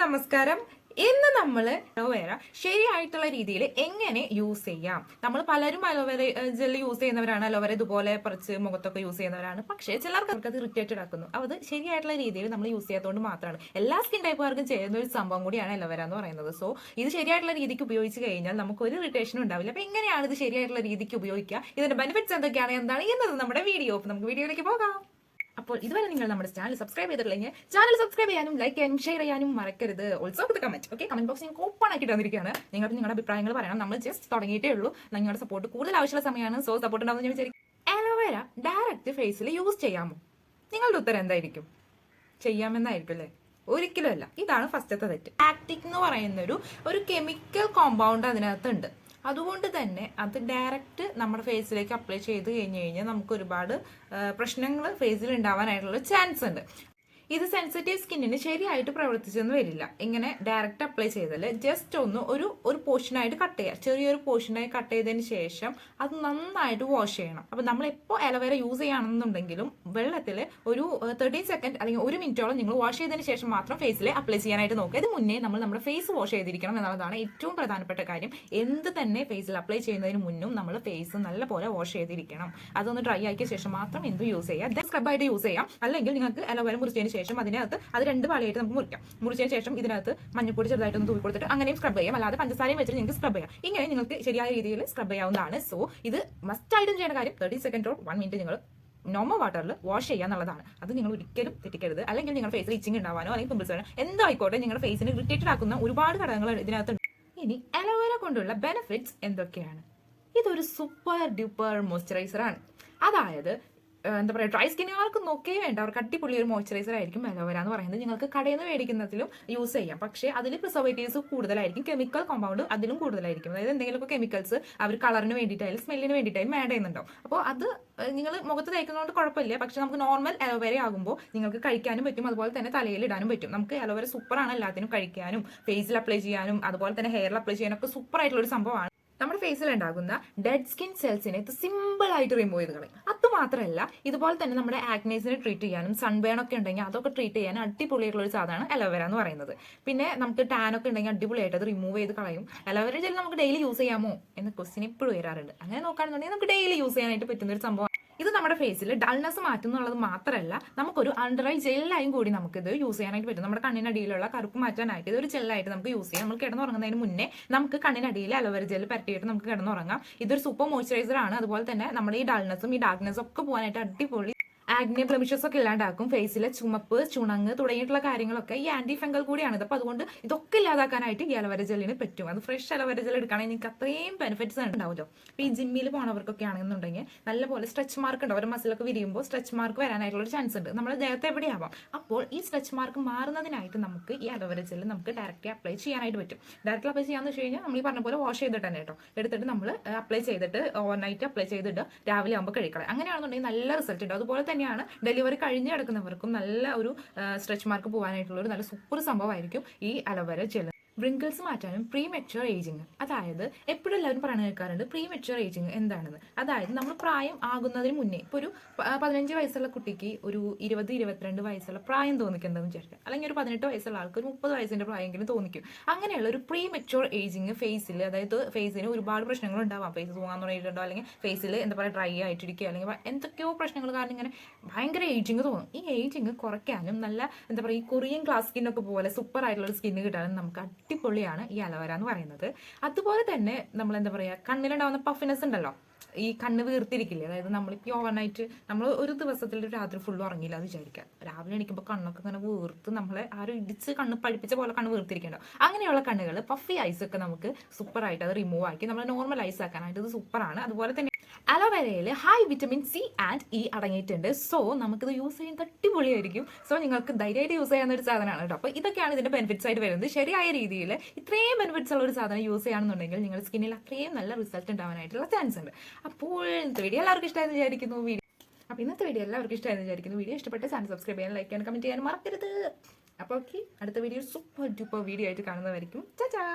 നമസ്കാരം. ഇന്ന് നമ്മൾ അലോവേര ശരിയായിട്ടുള്ള രീതിയിൽ എങ്ങനെ യൂസ് ചെയ്യാം. നമ്മൾ പലരും അലോവേര ജെൽ യൂസ് ചെയ്യുന്നവരാണ്, അലോവേര ഇതുപോലെ പറിച്ച് മുഖത്തൊക്കെ യൂസ് ചെയ്യുന്നവരാണ്. പക്ഷേ ചിലർക്ക് അത് ഇറിറ്റേറ്റഡ് ആക്കുന്നു. അത് ശരിയായിട്ടുള്ള രീതിയിൽ നമ്മൾ യൂസ് ചെയ്യാത്തതുകൊണ്ട് മാത്രമാണ്. എല്ലാ സ്കിൻ ടൈപ്പുകാർക്കും ചെയ്യുന്ന ഒരു സംഭവം കൂടിയാണ് അലോവേര എന്ന് പറയുന്നത്. സോ ഇത് ശരിയായിട്ടുള്ള രീതിക്ക് ഉപയോഗിച്ച് കഴിഞ്ഞാൽ നമുക്ക് ഒരു ഇറിറ്റേഷനും ഉണ്ടാവില്ല. അപ്പൊ എങ്ങനെയാണ് ഇത് ശരിയായിട്ടുള്ള രീതിക്ക് ഉപയോഗിക്കുക, ഇതിന്റെ ബെനിഫിറ്റ്സ് എന്തൊക്കെയാണ്, എന്താണ് എന്നത് നമ്മുടെ വീഡിയോ. നമുക്ക് വീഡിയോയിലേക്ക് പോകാം. അപ്പോൾ ഇതുവരെ നിങ്ങൾ നമ്മുടെ ചാനൽ സബ്സ്ക്രൈബ് ചെയ്തിട്ടില്ലെങ്കിൽ ചാനൽ സബ്സ്ക്രൈബ് ചെയ്യാനും ലൈക്ക് ചെയ്യാനും ഷെയർ ചെയ്യാനും മറക്കരുത്. Also with comment. Okay, comment box നിങ്ങൾക്ക് ഓപ്പൺ ആക്കി തന്നിരിക്കുകയാണ്. നിങ്ങൾക്ക് നിങ്ങളുടെ അഭിപ്രായങ്ങൾ പറയണം. നമ്മൾ ജസ്റ്റ് തുടങ്ങിയിട്ടേ ഉള്ളൂ. നിങ്ങളുടെ സപ്പോർട്ട് കൂടുതൽ ആവശ്യമുള്ള സമയമാണ്. സോ സപ്പോർട്ട് ഉണ്ടാവും ഞാൻ വിചാരിക്കും. അലോവേര ഡയറക്റ്റ് ഫേസിൽ യൂസ് ചെയ്യാമോ? നിങ്ങളുടെ ഉത്തരം എന്തായിരിക്കും? ചെയ്യാമെന്നായിരിക്കും അല്ലേ? ഒരിക്കലും അല്ല. ഇതാണ് ഫസ്റ്റത്തെ തെറ്റ്. ആക്ടിക് എന്ന് പറയുന്ന ഒരു കെമിക്കൽ കോമ്പൗണ്ട് അതിനകത്തുണ്ട്. അതുകൊണ്ട് തന്നെ അത് ഡയറക്റ്റ് നമ്മുടെ ഫേസിലേക്ക് അപ്ലൈ ചെയ്ത് കഴിഞ്ഞ് കഴിഞ്ഞാൽ നമുക്ക് ഒരുപാട് പ്രശ്നങ്ങൾ ഫേസിൽ ഉണ്ടാവാനായിട്ടുള്ള ചാൻസ് ഉണ്ട്. ഇത് സെൻസിറ്റീവ് സ്കിന്നിന് ശരിയായിട്ട് പ്രവർത്തിച്ചെന്ന് വരില്ല. ഇങ്ങനെ ഡയറക്റ്റ് അപ്ലൈ ചെയ്താൽ ജസ്റ്റ് ഒന്ന് ഒരു പോർഷനായിട്ട് കട്ട് ചെയ്യുക. ചെറിയൊരു പോർഷനായി കട്ട് ചെയ്തതിന് ശേഷം അത് നന്നായിട്ട് വാഷ് ചെയ്യണം. അപ്പൊ നമ്മൾ എപ്പോൾ അലോവേര യൂസ് ചെയ്യുകയാണെന്നുണ്ടെങ്കിലും വെള്ളത്തിൽ ഒരു 13 സെക്കൻഡ് അല്ലെങ്കിൽ 1 മിനിറ്റോളം നിങ്ങൾ വാഷ് ചെയ്തതിന് ശേഷം മാത്രം ഫേസിൽ അപ്ലൈ ചെയ്യാനായിട്ട് നോക്കുക. ഇത് മുന്നേ നമ്മൾ നമ്മുടെ ഫേസ് വാഷ് ചെയ്തിരിക്കണം എന്നുള്ളതാണ് ഏറ്റവും പ്രധാനപ്പെട്ട കാര്യം. എന്ത് തന്നെ ഫേസിൽ അപ്ലൈ ചെയ്യുന്നതിന് മുന്നും നമ്മൾ ഫേസ് നല്ലപോലെ വാഷ് ചെയ്തിരിക്കണം. അതൊന്ന് ഡ്രൈ ആക്കിയ ശേഷം മാത്രം എന്ത് യൂസ് ചെയ്യാം. സ്ക്രബായിട്ട് യൂസ് ചെയ്യാം. അല്ലെങ്കിൽ നിങ്ങൾക്ക് അലോവേര മുറിച്ചതിന് ശേഷം അതിനകത്ത് അത് 2 പാളിയായിട്ട് നമുക്ക് മുറിക്കാം. മുറിച്ചതിന് ശേഷം ഇതിനകത്ത് മഞ്ഞപ്പൊടി ചെറുതായിട്ടൊന്ന് തൂക്കി കൊടുത്തിട്ട് അങ്ങനെയും സ്ക്രബ് ചെയ്യാം. അല്ലാതെ പഞ്ചസാരയും വെച്ചിട്ട് നിങ്ങൾക്ക് സ്ക്രബ് ചെയ്യാം. ഇങ്ങനെ നിങ്ങൾക്ക് ശരിയായ രീതിയിൽ സ്ക്രബ് ചെയ്യാവുന്നതാണ്. സോ ഇത് മസ്റ്റ് ആയിട്ടും ചെയ്യുന്ന കാര്യം 30 സെക്കൻഡ് 1 മിനിറ്റ് നിങ്ങൾ നോർമൽ വാട്ടറിൽ വാഷ് ചെയ്യുക എന്നുള്ളതാണ്. അത് നിങ്ങൾ ഒരിക്കലും തെറ്റിക്കരുത്. അല്ലെങ്കിൽ നിങ്ങളുടെ ഫേസിൽ ഇച്ചിങ് ഉണ്ടാവാനോ അല്ലെങ്കിൽ പിമ്പിൾസ് വരാനോ എന്തായിക്കോട്ടെ, നിങ്ങളുടെ ഫേസിന് ഇറിറ്റേറ്റഡ് ആക്കുന്ന ഒരുപാട് ഘടകങ്ങൾ ഇതിനകത്തുണ്ട്. ഇനി അലോവേര കൊണ്ടുള്ള ബെനിഫിറ്റ്സ് എന്തൊക്കെയാണ്? ഇതൊരു സൂപ്പർ ഡ്യൂപ്പർ മോയ്സ്ചറൈസർ ആണ്. അതായത് എന്താ പറയുക, ഡ്രൈ സ്കിന്നുകാർക്ക് നോക്കേ വേണ്ട, അവർക്ക് അടിപൊളി ഒരു മോയ്സ്ചറൈസർ ആയിരിക്കും അലോവേര എന്ന് പറയുന്നത്. നിങ്ങൾക്ക് കടയിൽ നിന്ന് മേടിക്കുന്നതിലും യൂസ് ചെയ്യാം. പക്ഷേ അതിൽ പ്രിസർവേറ്റീവ്സ് കൂടുതലായിരിക്കും, കെമിക്കൽ കോമ്പൗണ്ട് അതിലും കൂടുതലായിരിക്കും. അതായത് എന്തെങ്കിലുമൊക്കെ കെമിക്കൽസ് അവർ കളറിന് വേണ്ടിയിട്ടായാലും സ്മെല്ലിന് വേണ്ടിയിട്ടായാലും ആഡ് ചെയ്യുന്നുണ്ടാവും. അപ്പോൾ അത് നിങ്ങൾ മുഖത്ത് തേക്കുന്നതുകൊണ്ട് കുഴപ്പമില്ല. പക്ഷെ നമുക്ക് നോർമൽ അലോവേര ആകുമ്പോൾ നിങ്ങൾക്ക് കഴിക്കാനും പറ്റും, അതുപോലെ തന്നെ തലയിൽ ഇടാനും പറ്റും. നമുക്ക് അലോവേര സൂപ്പറാണ് എല്ലാത്തിനും കഴിക്കാനും ഫേസിൽ അപ്ലൈ ചെയ്യാനും അതുപോലെ തന്നെ ഹെയറിൽ അപ്ലൈ ചെയ്യാനും ഒക്കെ സൂപ്പർ ആയിട്ടുള്ള ഒരു സംഭവമാണ്. നമ്മുടെ ഫേസിൽ ഉണ്ടാകുന്ന ഡെഡ് സ്കിൻ സെൽസിനെ ഇത് സിമ്പിൾ ആയിട്ട് റിമൂവ് ചെയ്ത് കളയും. അതുമാത്രമല്ല, ഇതുപോലെ തന്നെ നമ്മുടെ ആക്നേസിനെ ട്രീറ്റ് ചെയ്യാനും സൺബേൺ ഒക്കെ ഉണ്ടെങ്കിൽ അതൊക്കെ ട്രീറ്റ് ചെയ്യാനും അടിപൊളിയായിട്ടുള്ള ഒരു സാധനമാണ് അലോവേര എന്ന് പറയുന്നത്. പിന്നെ നമുക്ക് ടാൻ ഒക്കെ ഉണ്ടെങ്കിൽ അടിപൊളിയായിട്ട് അത് റിമൂവ് ചെയ്ത് കളയും. അലോവേര ജെൽ നമുക്ക് ഡെയിലി യൂസ് ചെയ്യാമോ എന്ന ക്വസ്റ്റ്യൻ എപ്പോഴും വരാറുണ്ട്. അങ്ങനെ നോക്കുകയാണെന്നുണ്ടെങ്കിൽ നമുക്ക് ഡെയിലി യൂസ് ചെയ്യാനായിട്ട് പറ്റുന്ന ഒരു സംഭവം. ഇത് നമ്മുടെ ഫേസിൽ ഡൾനെസ് മാറ്റുന്നുള്ളത് മാത്രമല്ല, നമുക്കൊരു അണ്ടർ ഐ ജെല്ലായും കൂടി നമുക്കിത് യൂസ് ചെയ്യാനായിട്ട് പറ്റും. നമ്മുടെ കണ്ണിനടിയിലുള്ള കറുപ്പ് മാറ്റാനായിട്ട് ഇതൊരു ജെല്ലായിട്ട് നമുക്ക് യൂസ് ചെയ്യാം. നമ്മൾ കിടന്നുറങ്ങുന്നതിന് മുന്നേ നമുക്ക് കണ്ണിനടിയിൽ അലോവേര ജെൽ പരട്ടിയിട്ട് നമുക്ക് കിടന്നുറങ്ങാം. ഇതൊരു സൂപ്പർ മോയ്സ്ചറൈസർ ആണ്. അതുപോലെ തന്നെ നമ്മുടെ ഈ ഡൾനെസ്സും ഈ ഡാർക്ക്നെസ്സും ഒക്കെ പോകാനായിട്ട് അടിപൊളി ആഗ്നെ ബ്ലെമിഷസ് ഒക്കെ ഇല്ലാണ്ടാക്കും. ഫേസിലെ ചുമപ്പ്, ചുണങ്ങ് തുടങ്ങിയിട്ടുള്ള കാര്യങ്ങളൊക്കെ ഈ ആന്റി ഫംഗൽ കൂടിയാണ്. അപ്പോൾ അതുകൊണ്ട് ഇതൊക്കെ ഇല്ലാതാക്കാനായിട്ട് ഈ അലോവേര ജെല്ലിന് പറ്റും. അത് ഫ്രഷ് അലോവേര ജെൽ എടുക്കുകയാണെങ്കിൽ നിങ്ങൾക്ക് അത്രയും ബെനിഫിറ്റ്സ് ഉണ്ടാവുമല്ലോ. ഇപ്പോൾ ഈ ജിമ്മിൽ പോണവർക്കൊക്കെ ആണെന്നുണ്ടെങ്കിൽ നല്ലപോലെ സ്ട്രെച്ച് മാർക്ക് ഉണ്ട്. അവരുടെ മസിലൊക്കെ വിരിയുമ്പോൾ സ്ട്രെച്ച് മാർക്ക് വരാനായിട്ടുള്ള ഒരു ചാൻസ് ഉണ്ട്. നമ്മുടെ ദേഹത്ത് എവിടെയാവാം. അപ്പോൾ ഈ സ്ട്രെച്ച് മാർക്ക് മാറുന്നതിനായിട്ട് നമുക്ക് ഈ അലോവേര ജെല്ല് നമുക്ക് ഡയറക്റ്റ് അപ്ലൈ ചെയ്യാനായിട്ട് പറ്റും. ഡയറക്റ്റ് അപ്ലൈ ചെയ്യാന്ന് വെച്ച് കഴിഞ്ഞാൽ നമ്മൾ ഈ പറഞ്ഞ പോലെ വാഷ് ചെയ്തിട്ട് തന്നെ കേട്ടോ എടുത്തിട്ട് നമ്മൾ അപ്ലൈ ചെയ്തിട്ട് ഓവർനൈറ്റ് അപ്ലൈ ചെയ്തിട്ട് രാവിലെ ആകുമ്പോൾ കഴിക്കണം. അങ്ങനെയാണെന്നുണ്ടെങ്കിൽ നല്ല റിസൾട്ട് ഉണ്ട്. അതുപോലെ തന്നെയാണ് ഡെലിവറി കഴിഞ്ഞ് കിടക്കുന്നവർക്കും നല്ല ഒരു സ്ട്രെച്ച് മാർക്ക് പോകാനായിട്ടുള്ള ഒരു നല്ല സൂപ്പർ സംഭവമായിരിക്കും ഈ അലോവേര ജെൽ. വ്രിങ്കിൾസ് മാറ്റാനും പ്രീ മെച്യൂർ ഏജിങ്, അതായത് എപ്പോഴും എല്ലാവരും പറഞ്ഞു കേൾക്കാറുണ്ട് പ്രീ മെച്യൂർ ഏജിങ് എന്താണെന്ന്. അതായത് നമ്മൾ പ്രായം ആകുന്നതിന് മുന്നേ ഇപ്പോൾ ഒരു 15 വയസ്സുള്ള കുട്ടിക്ക് ഒരു 20-22 വയസ്സുള്ള പ്രായം തോന്നിക്കുന്നുണ്ടെന്ന് വിചാരിക്കാം. അല്ലെങ്കിൽ ഒരു 18 വയസ്സുള്ള ആൾക്ക് ഒരു 30 വയസ്സിന്റെ പ്രായമെങ്കിലും തോന്നിക്കും. അങ്ങനെയുള്ള ഒരു പ്രീ മെച്യൂർ ഏജിങ് ഫേസിൽ, അതായത് ഫേസിന് ഒരുപാട് പ്രശ്നങ്ങൾ ഉണ്ടാവാം. ഫേസ് തൂങ്ങാൻ തുടങ്ങിയിട്ടുണ്ടോ, അല്ലെങ്കിൽ ഫേസിൽ എന്താ പറയുക ഡ്രൈ ആയിട്ടിരിക്കുക, അല്ലെങ്കിൽ എന്തൊക്കെയോ പ്രശ്നങ്ങൾ കാരണം ഇങ്ങനെ ഭയങ്കര ഏജിങ് തോന്നും. ഈ ഏജിങ് കുറയ്ക്കാനും നല്ല എന്താ പറയുക ഈ കൊറിയൻ ഗ്ലാസ് സ്കിന്നൊക്കെ പോലെ സൂപ്പർ ആയിട്ടുള്ള സ്കിന്ന് കിട്ടാനും നമുക്ക് അടിപൊളിയാണ് ഈ അലോവേര എന്ന് പറയുന്നത്. അതുപോലെ തന്നെ നമ്മൾ എന്താ പറയുക കണ്ണിലുണ്ടാവുന്ന പഫിനെസ് ഉണ്ടല്ലോ, ഈ കണ്ണ് വീർത്തിരിക്കില്ലേ, അതായത് നമ്മളിപ്പോൾ ഓവർനൈറ്റ് നമ്മൾ ഒരു ദിവസത്തിൽ രാത്രി ഫുള്ള് ഉറങ്ങിയില്ല എന്ന് വിചാരിക്കുക, രാവിലെ എണീക്കുമ്പോൾ കണ്ണൊക്കെ ഇങ്ങനെ വീർത്ത് നമ്മളെ ആരും ഇടിച്ച് കണ്ണ് പഴിപ്പിച്ച പോലെ കണ്ണ് വീർത്തിരിക്കണ്ടോ. അങ്ങനെയുള്ള കണ്ണുകൾ പഫി ഐസ് ഒക്കെ നമുക്ക് സൂപ്പറായിട്ട് അത് റിമൂവ് ആക്കി നമ്മൾ നോർമൽ ഐസ് ആക്കാനായിട്ട് ഇത് സൂപ്പറാണ്. അതുപോലെ തന്നെ അലോവേരയിൽ high vitamin C and E അടങ്ങിയിട്ടുണ്ട്. സോ നമുക്കിത് യൂസ് ചെയ്യുന്നത് അടിപൊളിയായിരിക്കും. സോ നിങ്ങൾക്ക് ധൈര്യമായിട്ട് യൂസ് ചെയ്യാവുന്ന ഒരു സാധനമാണ് കേട്ടോ. അപ്പോൾ ഇതൊക്കെയാണ് ഇതിന്റെ ബെനിഫിറ്റ്സ് ആയിട്ട് വരുന്നത്. ശരിയായ രീതിയിൽ ഇത്രയും ബെനിഫിറ്റ്സ് ഉള്ള ഒരു സാധനം യൂസ് ചെയ്യുകയാണെന്നുണ്ടെങ്കിൽ നിങ്ങളുടെ സ്കിന്നിൽ അത്രയും നല്ല റിസൾട്ട് ഉണ്ടാവാനായിട്ടുള്ള ചാൻസ് ഉണ്ട്. അപ്പോൾ ഇന്നത്തെ വീഡിയോ എല്ലാവർക്കും ഇഷ്ടമായെന്ന് വിചാരിക്കുന്നു. ഇന്നത്തെ വീഡിയോ എല്ലാവർക്കും ഇഷ്ടമായെന്ന് വിചാരിക്കുന്നു. വീഡിയോ ഇഷ്ടപ്പെട്ട ചാനൽ സബ്സ്ക്രൈബ് ചെയ്യാൻ, ലൈക്ക് ചെയ്യാൻ, കമന്റ് ചെയ്യാൻ മറക്കരുത്. അപ്പോൾ ഓക്കെ, അടുത്ത വീഡിയോ സൂപ്പർ ഡ്യൂപ്പർ വീഡിയോ ആയിട്ട് കാണുന്നതായിരിക്കും. ചാ